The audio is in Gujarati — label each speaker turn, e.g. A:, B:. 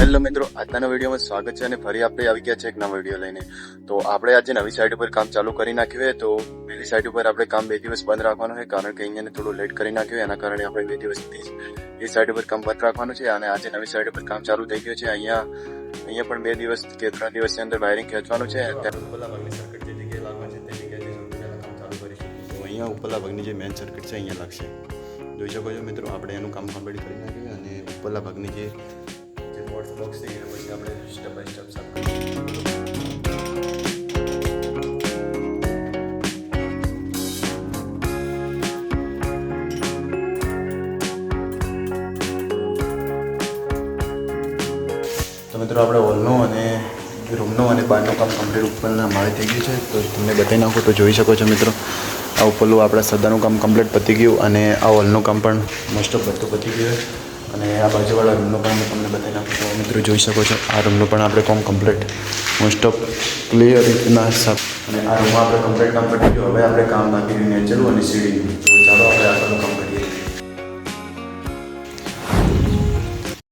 A: હેલો મિત્રો, આજના વિડીયોમાં સ્વાગત છે અને ફરી આપણે આવી ગયા છે એક નવા વિડીયો લઈને. તો આપણે આજે નવી સાઇટ ઉપર કામ ચાલુ કરી નાખ્યું છે. તો પેલી સાઇટ ઉપર આપણે કામ 2 દિવસ બંધ રાખવાનું છે, કારણ કે અહીંયા થોડું લેટ કરી નાખ્યું. એના કારણે આપણે 2 દિવસથી એ સાઇટ ઉપર કામ બંધ રાખવાનું છે અને આજે નવી સાઇટ ઉપર કામ ચાલુ થઈ ગયું છે. અહીંયા પણ 2 દિવસ કે 3 દિવસની અંદર વાયરિંગ ખેંચવાનું છે. ઉપરલા ભાગની સર્કિટ જે જગ્યાએ લાગવાની છે તે જગ્યાએ સૌથી પહેલાં કામ ચાલુ કરીશું. તો અહીંયા ઉપરલા ભાગની જે મેઇન સર્કિટ છે અહીંયા લાગશે. જોઈ શકો છો મિત્રો, આપણે એનું કામ કમ્પ્લીટ કરી નાખ્યું અને ઉપરલા ભાગની જે બોક્સ છે એ પછી આપણે સ્ટેપ બાય સ્ટેપ સાફ કરીશું. તો મિત્રો આપણે હોલનું અને રૂમનું અને બહારનું કામ કમ્પ્લીટ ઉપરના માળે થઈ ગયું છે. તો તમને બતાવી નાખું તો જોઈ શકો છો મિત્રો, આ ઉપરનું આપણા સદાનું કામ કમ્પ્લીટ પતી ગયું અને આ હોલનું કામ પણ મોસ્ટ ઓફ બધું પતી ગયું. અને આ બાજુવાળા રૂમનું કામ તમને બતાવી નાખું તો મિત્રો જોઈ શકો છો, આ રૂમનું પણ આપણે કામ કમ્પ્લીટ મોસ્ટ ઓફ ક્લિયર રીતના સાફ. અને આ રૂમમાં આપણે કમ્પ્લીટ કામ પતી ગયું. હવે આપણે કામ બાકી નેચરનું અને સીડીનું. તો ચાલો આપણે આગળનું કામ કરીએ.